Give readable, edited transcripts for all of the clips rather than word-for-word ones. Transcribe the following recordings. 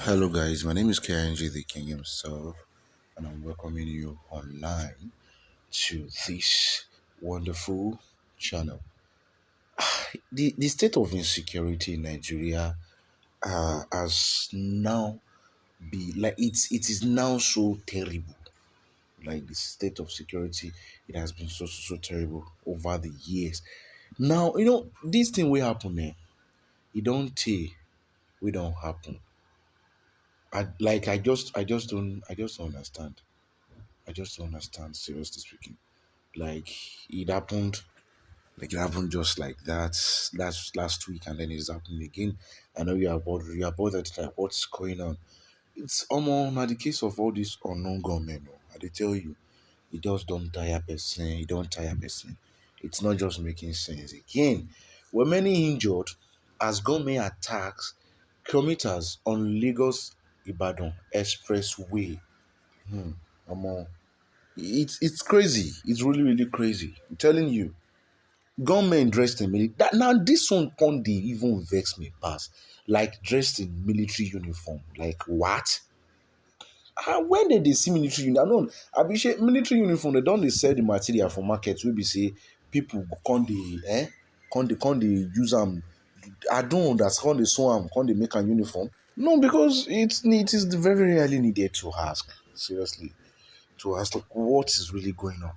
Hello, guys. My name is KNG, the King himself, and I'm welcoming you online to this wonderful channel. The state of insecurity in Nigeria has now be like it is now so terrible. Like the state of security, it has been so terrible over the years. Now this thing will happen. It don't take. We don't happen. I just don't understand. I just don't understand, seriously speaking. Like it happened, it happened just like that last week, and then it's happening again. I know you're about that, like, what's going on. It's almost now the case of all these unknown gunmen. They tell you, it just don't tire person, it don't tire person. It's not just making sense. Again, were many injured as gunmen attacks commuters on Lagos Ibadan Expressway. Omo, it's crazy. It's really crazy. I'm telling you. Gunmen dressed in military. Now this one can't dey even vex me pass. Like dressed in military uniform. Like what? When they see military uniform, I know. I be shey military uniform. They don't dey sell the material for market. We be say people can't can't dey use them. I don't understand. They sew am. Can't they make a uniform? No, because it is very rarely needed to ask. Seriously, to ask like, what is really going on.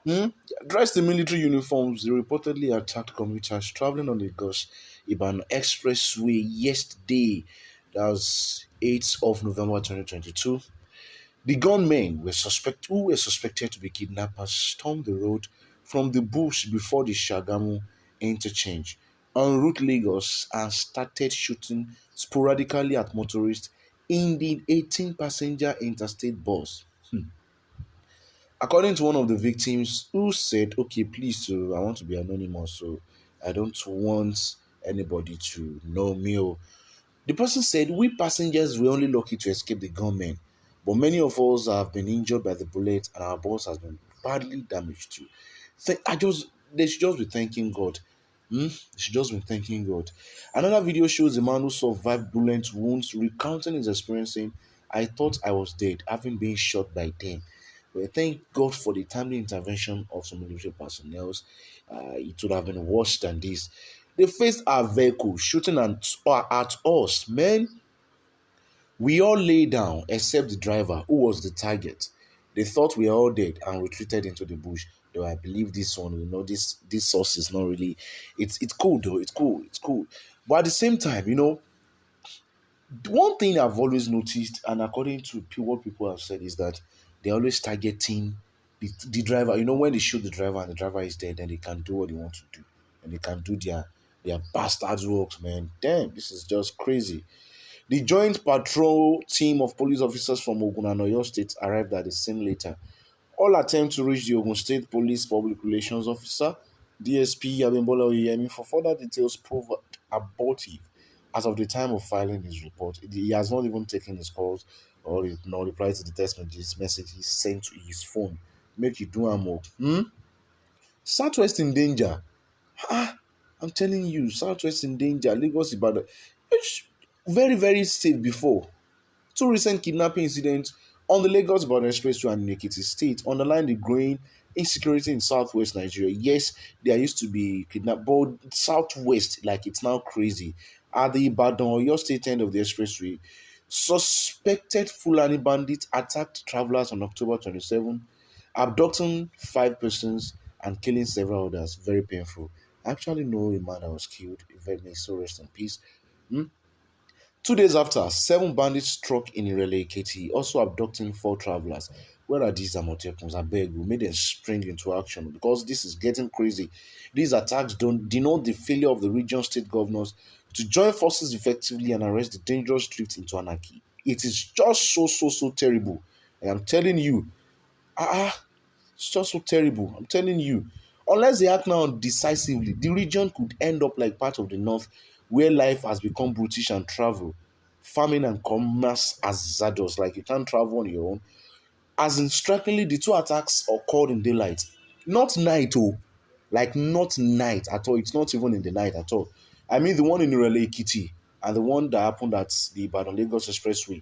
Hmm? Dressed in military uniforms, they reportedly attacked commuters traveling on the Lagos Ibadan Expressway yesterday. That was 8th of November 2022. The gunmen who were suspected to be kidnappers stormed the road from the bush before the Shagamu interchange en route Lagos and started shooting sporadically at motorists in the 18-passenger interstate bus. According to one of the victims who said, okay, please, I want to be anonymous, so I don't want anybody to know me. The person said, we passengers were only lucky to escape the gunmen, but many of us have been injured by the bullet and our bus has been badly damaged too. They should just be thanking God. They should just be thanking God. Another video shows a man who survived bullet wounds recounting his experience saying, I thought I was dead, having been shot by them. But thank God for the timely intervention of some military personnel. It would have been worse than this. They faced our vehicle shooting at us. Man, we all lay down except the driver, who was the target. They thought we were all dead and retreated into the bush. Though I believe this one, this source is not really. It's cool though. It's cool. But at the same time, one thing I've always noticed, and according to what people have said, is that they're always targeting the driver. When they shoot the driver and the driver is dead, then they can do what they want to do, and they can do their bastard works, man. Damn, this is just crazy. The joint patrol team of police officers from Ogun and Oyo State arrived at the scene later. All attempt to reach the Ogun State Police Public Relations Officer, DSP Abimbola Oyeyemi, for further details proved abortive. As of the time of filing his report, he has not even taken his calls or nor replied to the text message he sent to his phone. Make you do am more. Southwest in danger. I'm telling you, Southwest in danger. Lagos Ibadan. It's very safe before. Two recent kidnapping incidents on the Lagos-Ibadan Expressway and in Ekiti State underline the growing insecurity in southwest Nigeria. Yes, there used to be kidnapped, but southwest, like it's now crazy. At the Ibadan or your state end of the expressway, suspected Fulani bandits attacked travelers on October 27, abducting 5 persons and killing several others. Very painful. I actually know a man that was killed. If may so rest in peace. 2 days after, 7 bandits struck in Irele Ekiti, also abducting 4 travelers. Where are these Amotekums? I beg you, made them spring into action because this is getting crazy. These attacks don't denote the failure of the region state governors to join forces effectively and arrest the dangerous drift into anarchy. It is just so terrible. And I'm telling you, it's just so terrible. I'm telling you. Unless they act now decisively, the region could end up like part of the north where life has become brutish and travel, farming and commerce hazardous. Like you can't travel on your own. As in, strikingly, the two attacks occurred in daylight. Not night, like not night at all. It's not even in the night at all. I mean, the one in Irele Ekiti. and the one that happened at the Ibadan Lagos Expressway.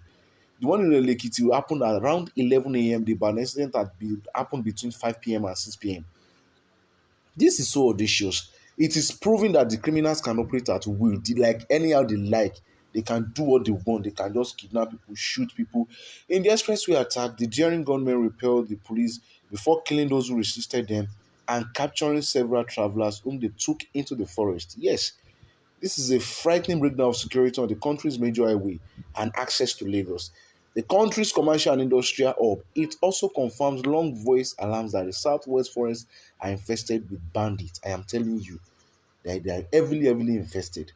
The one in the Lekiti happened at around 11 a.m. The Ibadan incident happened between 5 p.m. and 6 p.m. This is so audacious. It is proving that the criminals can operate at will. Like anyhow they like. They can do what they want. They can just kidnap people, shoot people. In the expressway attack, the daring gunmen repelled the police before killing those who resisted them and capturing several travelers whom they took into the forest. Yes, this is a frightening breakdown of security on the country's major highway and access to Lagos, the country's commercial and industrial hub. It also confirms long voice alarms that the southwest forests are infested with bandits. I am telling you, they are heavily infested.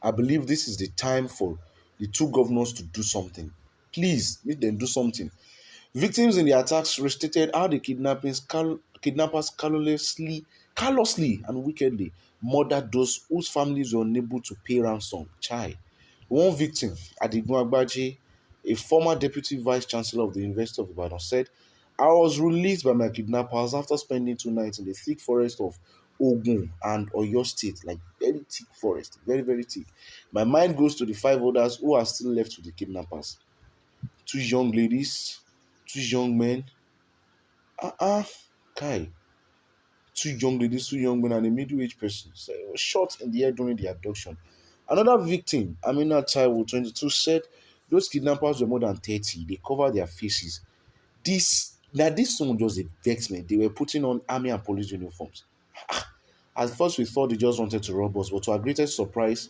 I believe this is the time for the two governors to do something. Please, make them do something. Victims in the attacks restated how the kidnappers callously and wickedly murdered those whose families were unable to pay ransom. Chai. One victim, Adigun Agbaje, a former deputy vice chancellor of the University of Ibadan, said, I was released by my kidnappers after spending 2 nights in the thick forest of Ogun and Oyo State, like very thick forest, very thick. My mind goes to the 5 others who are still left with the kidnappers. Two young ladies, two young men, uh-uh, Kai, two young ladies, two young men, and a middle-aged person. So it was shot in the head during the abduction. Another victim, Amina Taiwo, 22, said those kidnappers were more than 30. They covered their faces. This one just a vex me. They were putting on army and police uniforms. At first, we thought they just wanted to rob us, but to our greatest surprise,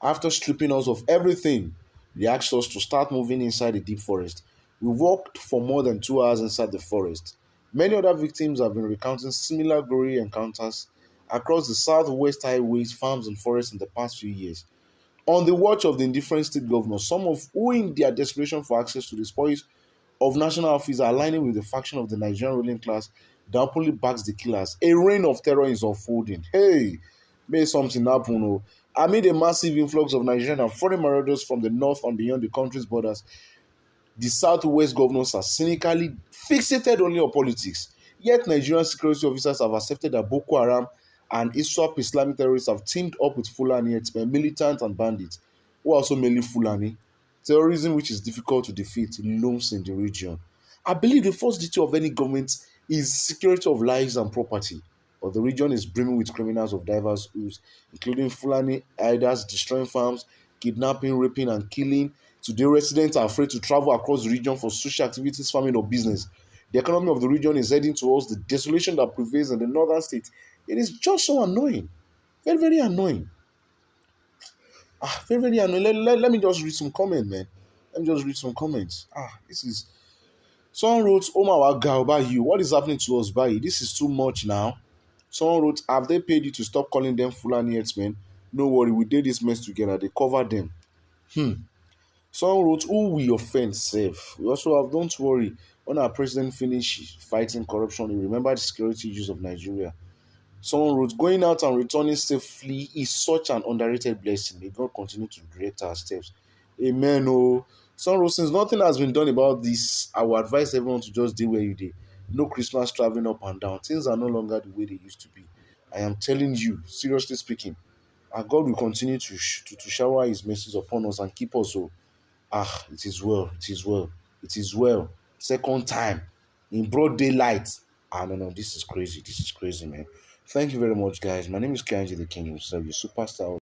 after stripping us of everything, they asked us to start moving inside the deep forest. We walked for more than 2 hours inside the forest. Many other victims have been recounting similar gory encounters across the southwest highways, farms, and forests in the past few years. On the watch of the indifferent state governors, some of who, in their desperation for access to the spoils of national office, are aligning with the faction of the Nigerian ruling class that openly backs the killers. A reign of terror is unfolding. Hey, may something happen. Oh. Amid a massive influx of Nigerian and foreign marauders from the north and beyond the country's borders, the southwest governors are cynically fixated only on politics. Yet Nigerian security officers have accepted that Boko Haram and ISWAP Islamic terrorists have teamed up with Fulani herdsmen, militants and bandits, who are also mainly Fulani. Terrorism, which is difficult to defeat, looms in the region. I believe the first duty of any government is security of lives and property. But the region is brimming with criminals of diverse hues, including Fulani herders destroying farms, kidnapping, raping, and killing. Today, residents are afraid to travel across the region for social activities, farming, or business. The economy of the region is heading towards the desolation that prevails in the northern states. It is just so annoying. Very annoying. Very annoying. Let me just read some comments, man. Let me just read some comments. This is. Someone wrote, Oh my God, by you. What is happening to us, by you? This is too much now. Someone wrote, Have they paid you to stop calling them Fulani herdsmen? No worry, we did this mess together. They covered them. Someone wrote, Who we offend, safe. We also have, don't worry, when our president finish fighting corruption, he remember the security issues of Nigeria. Someone wrote, Going out and returning safely is such an underrated blessing. May God continue to direct our steps. Amen. Oh, someone wrote, Since nothing has been done about this, I would advise everyone to just deal where you did. No Christmas traveling up and down. Things are no longer the way they used to be. I am telling you, seriously speaking, our God will continue to shower his mercies upon us and keep us. So, it is well. It is well. It is well. Second time in broad daylight. No, this is crazy. This is crazy, man. Thank you very much, guys. My name is Kanji the King himself, your superstar.